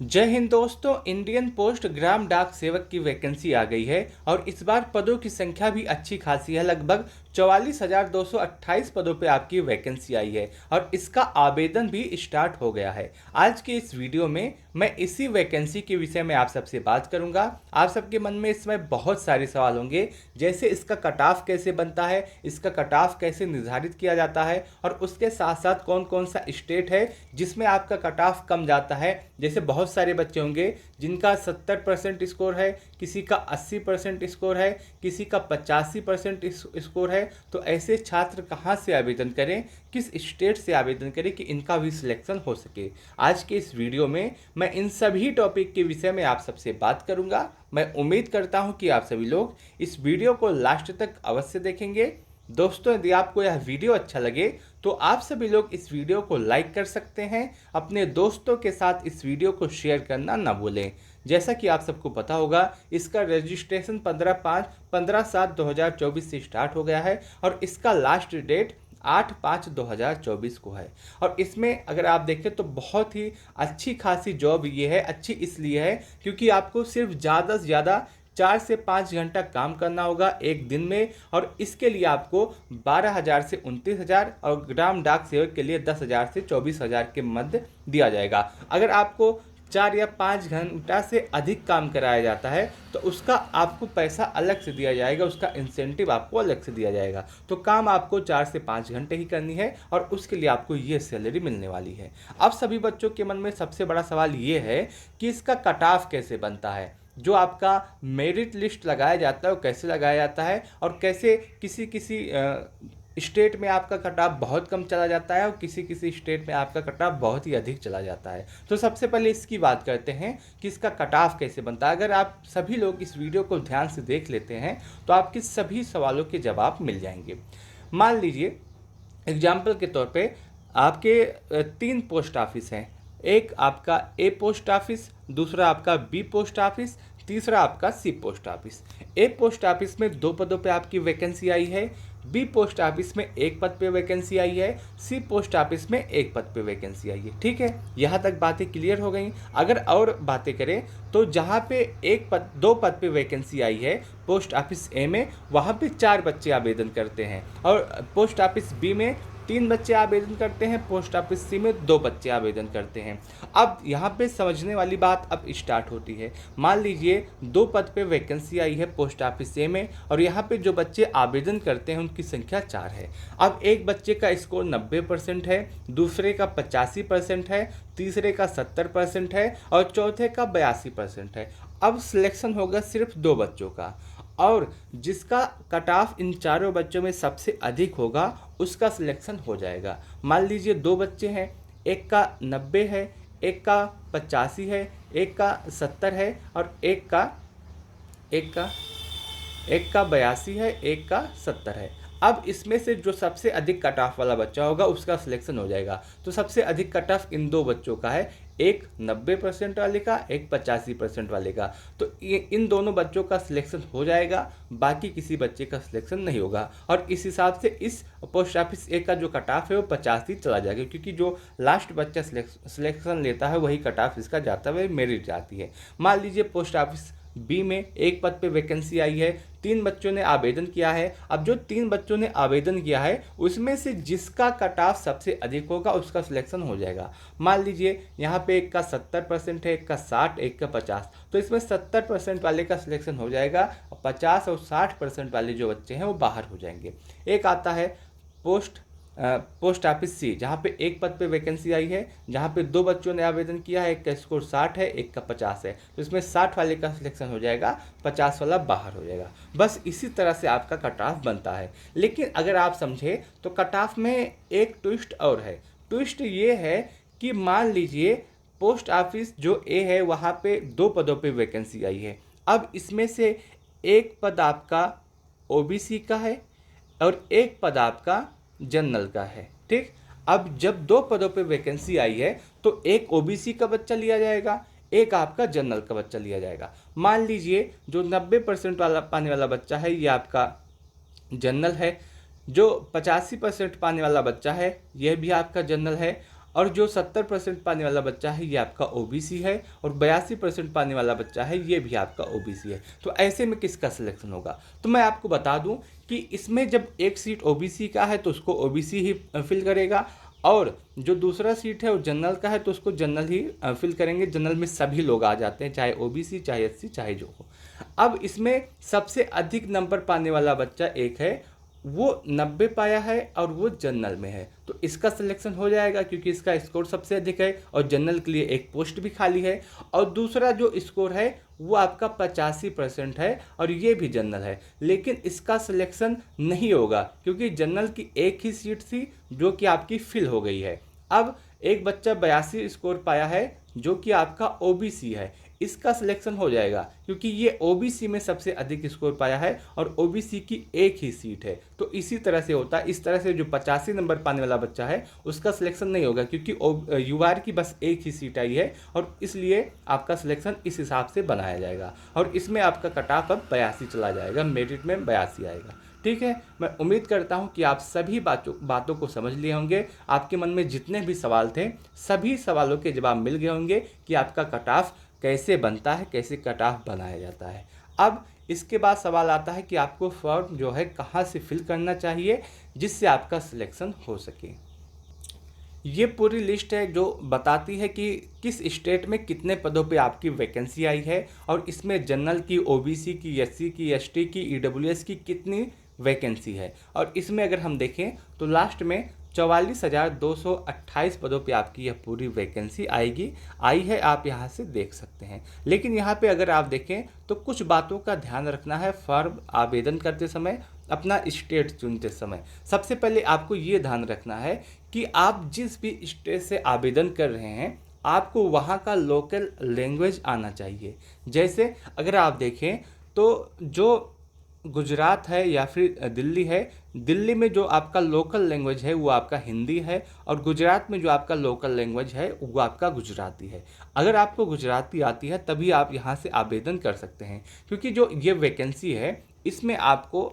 जय हिंद दोस्तों। Indian post ग्राम डाक सेवक की वैकेंसी आ गई है और इस बार पदों की संख्या भी अच्छी खासी है। लगभग 44,228 पदों पे आपकी वैकेंसी आई है और इसका आवेदन भी स्टार्ट हो गया है। आज के इस वीडियो में मैं इसी वैकेंसी के विषय में आप सबसे बात करूंगा। आप सबके मन में इस समय बहुत सारे सवाल होंगे, जैसे इसका कट ऑफ कैसे बनता है, इसका कट ऑफ कैसे निर्धारित किया जाता है और उसके साथ साथ कौन कौन सा स्टेट है जिसमें आपका कट ऑफ कम जाता है। जैसे बहुत सारे बच्चे होंगे जिनका 70% स्कोर है, किसी का 80% स्कोर है, किसी का 85% स्कोर है। तो ऐसे छात्र कहाँ से आवेदन करें, किस स्टेट से आवेदन करें कि इनका भी सिलेक्शन हो सके। आज के इस वीडियो में मैं इन सभी टॉपिक के विषय में आप सबसे बात करूंगा। मैं उम्मीद करता हूं कि आप सभी लोग इस वीडियो को लास्ट तक अवश्य देखेंगे। दोस्तों, यदि आपको यह वीडियो अच्छा लगे तो आप सभी लोग इस वीडियो को लाइक कर सकते हैं। अपने दोस्तों के साथ इस वीडियो को शेयर करना ना भूलें। जैसा कि आप सबको पता होगा, इसका रजिस्ट्रेशन 15/7/2024 से स्टार्ट हो गया है और इसका लास्ट डेट 8/5/2024 को है। और इसमें अगर आप देखें तो बहुत ही अच्छी खासी जॉब ये है। अच्छी इसलिए है क्योंकि आपको सिर्फ ज़्यादा से ज़्यादा 4 से 5 घंटा काम करना होगा एक दिन में, और इसके लिए आपको 12,000 से 29,000 और ग्राम डाक सेवक के लिए 10,000 से 24,000 के मध्य दिया जाएगा। अगर आपको 4 या 5 घंटा से अधिक काम कराया जाता है तो उसका आपको पैसा अलग से दिया जाएगा, उसका इंसेंटिव आपको अलग से दिया जाएगा। तो काम आपको 4 से 5 घंटे ही करनी है और उसके लिए आपको ये सैलरी मिलने वाली है। अब सभी बच्चों के मन में सबसे बड़ा सवाल ये है कि इसका कट ऑफ कैसे बनता है। जो आपका मेरिट लिस्ट लगाया जाता है वो कैसे लगाया जाता है और कैसे किसी किसी स्टेट में आपका कट ऑफ बहुत कम चला जाता है और किसी किसी स्टेट में आपका कट ऑफ बहुत ही अधिक चला जाता है। तो सबसे पहले इसकी बात करते हैं कि इसका कट ऑफ कैसे बनता है। अगर आप सभी लोग इस वीडियो को ध्यान से देख लेते हैं तो आपके सभी सवालों के जवाब मिल जाएंगे। मान लीजिए एग्जाम्पल के तौर पे आपके 3 पोस्ट ऑफिस हैं। एक आपका ए पोस्ट ऑफिस, दूसरा आपका बी पोस्ट ऑफिस, तीसरा आपका सी पोस्ट ऑफिस। ए पोस्ट ऑफिस में 2 पदों पे आपकी वैकेंसी आई है, बी पोस्ट ऑफिस में 1 पद पे वैकेंसी आई है, सी पोस्ट ऑफिस में 1 पद पे वैकेंसी आई है। ठीक है, यहाँ तक बातें क्लियर हो गई। अगर और बातें करें तो जहाँ पे 2 पद पे वैकेंसी आई है पोस्ट ऑफिस ए में, वहाँ पे 4 बच्चे आवेदन करते हैं और पोस्ट ऑफिस बी में 3 बच्चे आवेदन करते हैं, पोस्ट ऑफिस सी में 2 बच्चे आवेदन करते हैं। अब यहाँ पे समझने वाली बात अब स्टार्ट होती है। मान लीजिए 2 पद पे वैकेंसी आई है पोस्ट ऑफिस ए में और यहाँ पे जो बच्चे आवेदन करते हैं उनकी संख्या 4 है। अब एक बच्चे का स्कोर 90% है, दूसरे का 85% है, तीसरे का 70% है और चौथे का 82% है। अब सिलेक्शन होगा सिर्फ 2 बच्चों का, और जिसका कट ऑफ इन चारों बच्चों में सबसे अधिक होगा उसका सिलेक्शन हो जाएगा। मान लीजिए 2 बच्चे हैं, एक का 90 है, एक का 85 है, एक का 70 है और एक का 82 है, एक का 70 है। अब इसमें से जो सबसे अधिक कट ऑफ वाला बच्चा होगा उसका सिलेक्शन हो जाएगा। तो सबसे अधिक कट ऑफ इन 2 बच्चों का है, एक 90% वाले का, एक 85% वाले का। तो इन दोनों बच्चों का सिलेक्शन हो जाएगा, बाकी किसी बच्चे का सिलेक्शन नहीं होगा। और इस हिसाब से इस पोस्ट ऑफिस ए का जो कट ऑफ है वो 50 ही चला जाएगा, क्योंकि जो लास्ट बच्चा सिलेक्शन लेता है वही कट ऑफ इसका जाता है, वही मेरिट जाती है। मान लीजिए पोस्ट ऑफिस बी में 1 पद पे वैकेंसी आई है, 3 बच्चों ने आवेदन किया है। अब जो 3 बच्चों ने आवेदन किया है उसमें से जिसका कट ऑफ सबसे अधिक होगा उसका सिलेक्शन हो जाएगा। मान लीजिए यहाँ पे एक का 70% है, एक का 60, एक का 50। तो इसमें 70% वाले का सिलेक्शन हो जाएगा, 50 और 60% वाले जो बच्चे हैं वो बाहर हो जाएंगे। एक आता है पोस्ट ऑफिस सी, जहाँ पे 1 पद पे वैकेंसी आई है, जहाँ पे 2 बच्चों ने आवेदन किया है, एक का स्कोर 60 है, एक का 50 है। तो इसमें 60 वाले का सिलेक्शन हो जाएगा, 50 वाला बाहर हो जाएगा। बस इसी तरह से आपका कट ऑफ बनता है। लेकिन अगर आप समझे तो कट ऑफ में एक ट्विस्ट और है। ट्विस्ट ये है कि मान लीजिए पोस्ट ऑफिस जो ए है वहाँ पे 2 पदों पे वैकेंसी आई है। अब इसमें से 1 पद आपका ओबीसी का है और 1 पद आपका जनरल का है। ठीक, अब जब 2 पदों पे वैकेंसी आई है तो एक ओबीसी का बच्चा लिया जाएगा, एक आपका जनरल का बच्चा लिया जाएगा। मान लीजिए जो 90% वाला पाने वाला बच्चा है ये आपका जनरल है, जो 85% पाने वाला बच्चा है यह भी आपका जनरल है, और जो 70% पाने वाला बच्चा है ये आपका ओबीसी है, और 82% पाने वाला बच्चा है ये भी आपका ओबीसी है। तो ऐसे में किसका सिलेक्शन होगा? तो मैं आपको बता दूं कि इसमें जब एक सीट ओबीसी का है तो उसको ओबीसी ही फिल करेगा, और जो दूसरा सीट है वो जनरल का है तो उसको जनरल ही फिल करेंगे। जनरल में सभी लोग आ जाते हैं, चाहे ओबीसी चाहे एससी चाहे जो हो। अब इसमें सबसे अधिक नंबर पाने वाला बच्चा एक है, वो 90 पाया है और वो जनरल में है, तो इसका सिलेक्शन हो जाएगा क्योंकि इसका स्कोर सबसे अधिक है और जनरल के लिए एक पोस्ट भी खाली है। और दूसरा जो स्कोर है वो आपका 85% है और ये भी जनरल है, लेकिन इसका सिलेक्शन नहीं होगा क्योंकि जनरल की एक ही सीट थी जो कि आपकी फिल हो गई है। अब एक बच्चा 82 स्कोर पाया है जो कि आपका ओबीसी है, इसका सिलेक्शन हो जाएगा क्योंकि ये ओबीसी में सबसे अधिक स्कोर पाया है और ओबीसी की एक ही सीट है। तो इसी तरह से होता है। इस तरह से जो 85 नंबर पाने वाला बच्चा है उसका सिलेक्शन नहीं होगा क्योंकि यूआर की बस एक ही सीट आई है, और इसलिए आपका सिलेक्शन इस हिसाब से बनाया जाएगा और इसमें आपका कट ऑफ अब 82 चला जाएगा, मेरिट में 82 आएगा। ठीक है, मैं उम्मीद करता हूं कि आप सभी बातों को समझ लिए होंगे। आपके मन में जितने भी सवाल थे सभी सवालों के जवाब मिल गए होंगे कि आपका कट ऑफ कैसे बनता है, कैसे कट ऑफ बनाया जाता है। अब इसके बाद सवाल आता है कि आपको फॉर्म जो है कहाँ से फिल करना चाहिए जिससे आपका सिलेक्शन हो सके। ये पूरी लिस्ट है जो बताती है कि किस स्टेट में कितने पदों पे आपकी वैकेंसी आई है, और इसमें जनरल की, ओबीसी की, एससी की, एसटी की, ईडब्ल्यूएस की कितनी वैकेंसी है। और इसमें अगर हम देखें तो लास्ट में 44,228 पदों पे आपकी यह पूरी वैकेंसी आई है, आप यहाँ से देख सकते हैं। लेकिन यहाँ पे अगर आप देखें तो कुछ बातों का ध्यान रखना है फॉर्म आवेदन करते समय, अपना स्टेट चुनते समय। सबसे पहले आपको ये ध्यान रखना है कि आप जिस भी स्टेट से आवेदन कर रहे हैं आपको वहाँ का लोकल लैंग्वेज आना चाहिए। जैसे अगर आप देखें तो जो गुजरात है या फिर दिल्ली है, दिल्ली में जो आपका लोकल लैंग्वेज है वो आपका हिंदी है, और गुजरात में जो आपका लोकल लैंग्वेज है वो आपका गुजराती है। अगर आपको गुजराती आती है तभी आप यहाँ से आवेदन कर सकते हैं, क्योंकि जो ये वैकेंसी है इसमें आपको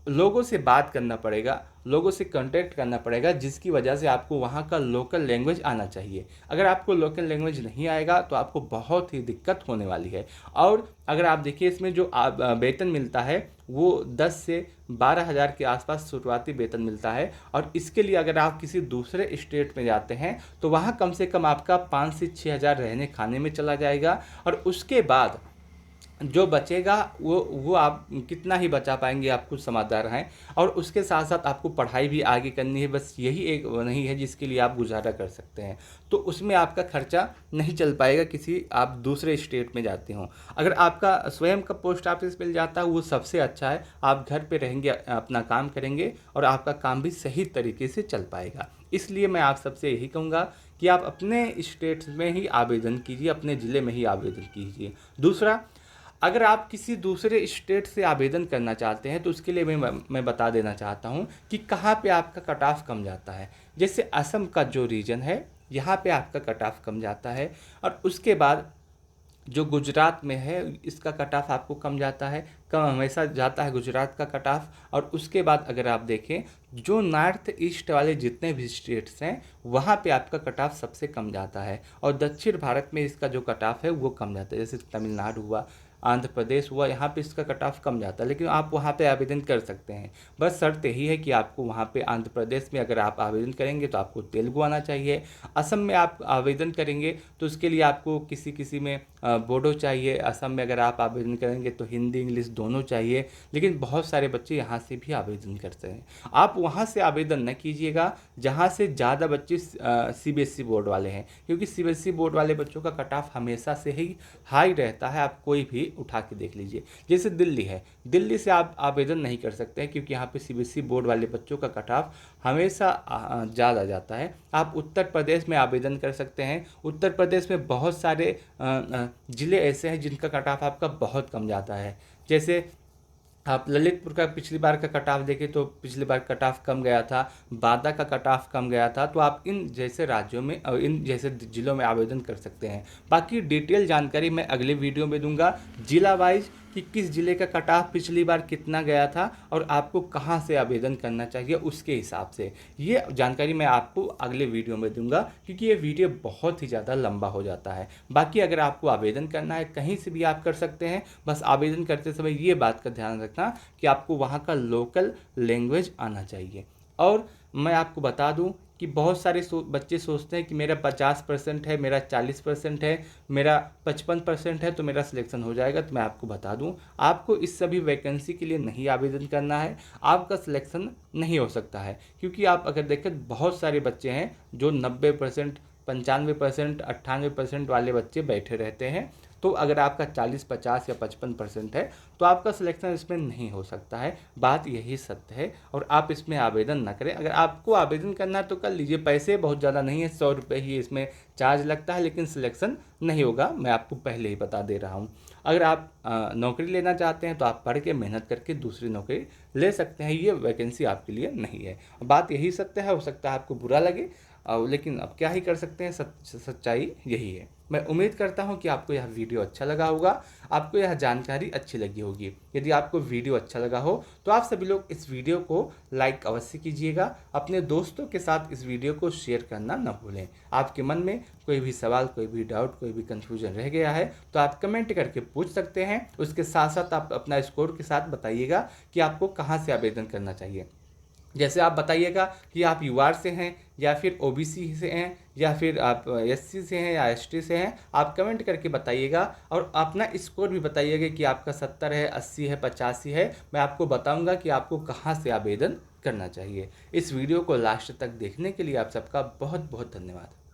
लोगों से बात करना पड़ेगा, लोगों से कांटेक्ट करना पड़ेगा, जिसकी वजह से आपको वहाँ का लोकल लैंग्वेज आना चाहिए। अगर आपको लोकल लैंग्वेज नहीं आएगा तो आपको बहुत ही दिक्कत होने वाली है। और अगर आप देखिए इसमें जो वेतन मिलता है वो 10 से 12 हज़ार के आसपास शुरुआती वेतन मिलता है, और इसके लिए अगर आप किसी दूसरे स्टेट में जाते हैं तो वहाँ कम से कम आपका 5 से 6 हज़ार रहने खाने में चला जाएगा, और उसके बाद जो बचेगा वो आप कितना ही बचा पाएंगे, आप खुद समझदार हैं। और उसके साथ साथ आपको पढ़ाई भी आगे करनी है, बस यही एक नहीं है जिसके लिए आप गुजारा कर सकते हैं, तो उसमें आपका खर्चा नहीं चल पाएगा किसी आप दूसरे स्टेट में जाते हो। अगर आपका स्वयं का पोस्ट ऑफिस मिल जाता है वो सबसे अच्छा है, आप घर पे रहेंगे, अपना काम करेंगे और आपका काम भी सही तरीके से चल पाएगा। इसलिए मैं आप सबसे यही कहूँगा कि आप अपने स्टेट में ही आवेदन कीजिए, अपने ज़िले में ही आवेदन कीजिए। दूसरा, अगर आप किसी दूसरे स्टेट से आवेदन करना चाहते हैं तो उसके लिए मैं बता देना चाहता हूं कि कहां पे आपका कट ऑफ कम जाता है। जैसे असम का जो रीजन है यहां पे आपका कट ऑफ कम जाता है, और उसके बाद जो गुजरात में है इसका कट ऑफ आपको कम जाता है, कम हमेशा जाता है गुजरात का कट ऑफ। और उसके बाद अगर आप देखें जो नॉर्थ ईस्ट वाले जितने भी स्टेट्स हैं वहाँ पे आपका कट ऑफ सबसे कम जाता है, और दक्षिण भारत में इसका जो कट ऑफ है वो कम जाता है। जैसे तमिलनाडु हुआ, आंध्र प्रदेश हुआ, यहाँ पे इसका कट ऑफ कम जाता है, लेकिन आप वहाँ पे आवेदन कर सकते हैं। बस शर्त यही है कि आपको वहाँ पे आंध्र प्रदेश में अगर आप आवेदन करेंगे तो आपको तेलुगु आना चाहिए। असम में आप आवेदन करेंगे तो उसके लिए आपको किसी में बोडो चाहिए। असम में अगर आप आवेदन करेंगे तो हिंदी इंग्लिश दोनों चाहिए, लेकिन बहुत सारे बच्चे यहाँ से भी आवेदन करते हैं। आप वहाँ से आवेदन न कीजिएगा जहाँ से ज़्यादा बच्चे सीबीएसई बोर्ड वाले हैं, क्योंकि सीबीएसई बोर्ड वाले बच्चों का कट ऑफ हमेशा से ही हाई रहता है। आप कोई भी उठा के देख लीजिए। जैसे दिल्ली है, दिल्ली से आप आवेदन नहीं कर सकते हैं क्योंकि यहाँ पे सीबीएसई बोर्ड वाले बच्चों का कट ऑफ हमेशा ज़्यादा जाता है। आप उत्तर प्रदेश में आवेदन कर सकते हैं। उत्तर प्रदेश में बहुत सारे ज़िले ऐसे हैं जिनका कट ऑफ आपका बहुत कम जाता है। जैसे आप ललितपुर का पिछली बार का कट ऑफ देखें तो पिछली बार कट ऑफ कम गया था, बांदा का कट ऑफ कम गया था। तो आप इन जैसे राज्यों में और इन जैसे ज़िलों में आवेदन कर सकते हैं। बाकी डिटेल जानकारी मैं अगले वीडियो में दूंगा जिला वाइज कि किस ज़िले का कट ऑफ पिछली बार कितना गया था और आपको कहाँ से आवेदन करना चाहिए उसके हिसाब से। ये जानकारी मैं आपको अगले वीडियो में दूंगा, क्योंकि ये वीडियो बहुत ही ज़्यादा लंबा हो जाता है। बाकी अगर आपको आवेदन करना है कहीं से भी आप कर सकते हैं, बस आवेदन करते समय ये बात का ध्यान रखना कि आपको वहाँ का लोकल लैंग्वेज आना चाहिए। और मैं आपको बता दूं कि बहुत सारे बच्चे सोचते हैं कि मेरा 50% है, मेरा 40% है, मेरा 55% है तो मेरा सिलेक्शन हो जाएगा। तो मैं आपको बता दूं, आपको इस सभी वैकेंसी के लिए नहीं आवेदन करना है, आपका सिलेक्शन नहीं हो सकता है। क्योंकि आप अगर देखें बहुत सारे बच्चे हैं जो 90%, 95%, 98% वाले बच्चे बैठे रहते हैं। तो अगर आपका 40, 50 या 55% है तो आपका सिलेक्शन इसमें नहीं हो सकता है। बात यही सत्य है और आप इसमें आवेदन ना करें। अगर आपको आवेदन करना है तो कर लीजिए, पैसे बहुत ज़्यादा नहीं है, 100 रुपये ही इसमें चार्ज लगता है, लेकिन सिलेक्शन नहीं होगा, मैं आपको पहले ही बता दे रहा हूँ। अगर आप नौकरी लेना चाहते हैं तो आप पढ़ के मेहनत करके दूसरी नौकरी ले सकते हैं, ये वैकेंसी आपके लिए नहीं है। बात यही सत्य है, हो सकता है आपको बुरा लगे लेकिन अब क्या ही कर सकते हैं, सच्चाई यही है। मैं उम्मीद करता हूं कि आपको यह वीडियो अच्छा लगा होगा, आपको यह जानकारी अच्छी लगी होगी। यदि आपको वीडियो अच्छा लगा हो तो आप सभी लोग इस वीडियो को लाइक अवश्य कीजिएगा, अपने दोस्तों के साथ इस वीडियो को शेयर करना न भूलें। आपके मन में कोई भी सवाल, कोई भी डाउट, कोई भी कन्फ्यूजन रह गया है तो आप कमेंट करके पूछ सकते हैं। उसके साथ साथ आप अपना स्कोर के साथ बताइएगा कि आपको कहाँ से आवेदन करना चाहिए। जैसे आप बताइएगा कि आप यूआर से हैं या फिर ओबीसी से हैं या फिर आप एससी से हैं या एसटी से हैं, आप कमेंट करके बताइएगा और अपना स्कोर भी बताइएगा कि आपका 70 है, 80 है, 85 है। मैं आपको बताऊंगा कि आपको कहां से आवेदन करना चाहिए। इस वीडियो को लास्ट तक देखने के लिए आप सबका बहुत बहुत धन्यवाद।